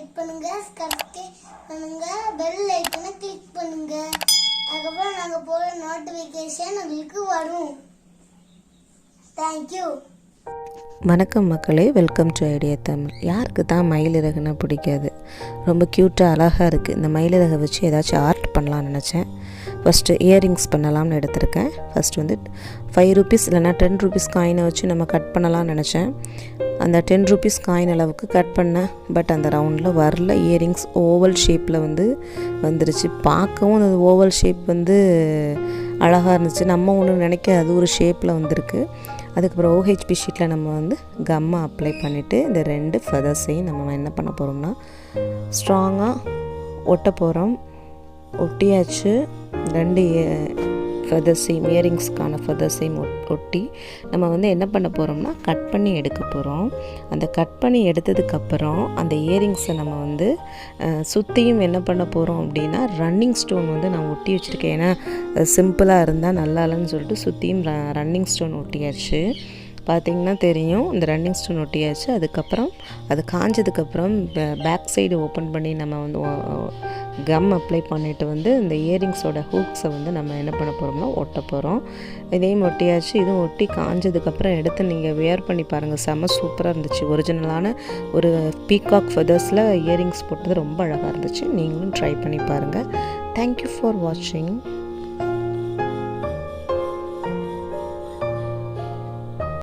Like பண்ணுங்க, subscribe பண்ணுங்க, bell ஐகானை கிளிக் பண்ணுங்க. அதுக்கப்புறம் நாங்க போற நோட்டிபிகேஷன் உங்களுக்கு வரும். தேங்க்யூ. வணக்கம் மக்களே, வெல்கம் டு ஐடியா தமிழ். யாருக்கு தான் மயிலிறகுனா பிடிக்காது? ரொம்ப க்யூட்டாக அழகாக இருக்குது. இந்த மயிலிறகை வச்சு ஏதாச்சும் ஆர்ட் பண்ணலான்னு நினச்சேன். ஃபஸ்ட்டு இயரிங்ஸ் பண்ணலாம்னு எடுத்திருக்கேன். ஃபஸ்ட்டு வந்து 5 ரூபீஸ் இல்லைனா 10 ரூபீஸ் காயினை வச்சு நம்ம கட் பண்ணலாம்னு நினச்சேன். அந்த 10 ரூபீஸ் காயின் அளவுக்கு கட் பண்ணேன். பட் அந்த ரவுண்டில் வரல. இயரிங்ஸ் ஓவல் ஷேப்பில் வந்துருச்சு. பார்க்கவும் அந்த ஓவல் ஷேப் அழகாக இருந்துச்சு. நம்ம ஒன்று நினைக்க அது ஒரு ஷேப்பில் வந்திருக்கு. அதுக்கப்புறம் OHP ஷீட்டில் நம்ம கம்மை அப்ளை பண்ணிவிட்டு இந்த 2 ஃபெதர்ஸையும் நம்ம என்ன பண்ண போகிறோம்னா ஸ்ட்ராங்காக ஒட்ட போகிறோம். ஒட்டியாச்சு. 2 ஃபெதர்ஸையும், இயரிங்ஸ்க்கான ஃபெதர்ஸையும் ஒட்டி நம்ம என்ன பண்ண போகிறோம்னா கட் பண்ணி எடுக்க போகிறோம். அந்த கட் பண்ணி எடுத்ததுக்கப்புறம் அந்த இயரிங்ஸை நம்ம சுற்றியும் என்ன பண்ண போகிறோம் அப்படின்னா ரன்னிங் ஸ்டோன் நான் ஒட்டி வச்சுருக்கேன். ஏன்னா சிம்பிளாக இருந்தால் நல்லா இல்லைன்னு சொல்லிட்டு சுற்றியும் ரன்னிங் ஸ்டோன் ஒட்டியாச்சு. பார்த்திங்கன்னா தெரியும், இந்த ரன்னிங் ஸ்டோன் ஒட்டியாச்சு. அதுக்கப்புறம் அது காஞ்சதுக்கப்புறம் பேக் சைடு ஓப்பன் பண்ணி நம்ம கம் அப்ளை பண்ணிவிட்டு இந்த இயரிங்ஸோட ஹூக்ஸை நம்ம என்ன பண்ண போகிறோம்னா ஒட்ட போகிறோம். இதையும் ஒட்டியாச்சு. இதுவும் ஒட்டி காஞ்சதுக்கப்புறம் எடுத்து நீங்கள் வியர் பண்ணி பாருங்கள். செம்ம சூப்பராக இருந்துச்சு. ஒரிஜினலான ஒரு பீகாக் ஃபெதர்ஸில் இயரிங்ஸ் போட்டது ரொம்ப அழகாக இருந்துச்சு. நீங்களும் ட்ரை பண்ணி பாருங்கள். தேங்க்யூ ஃபார் வாட்சிங்.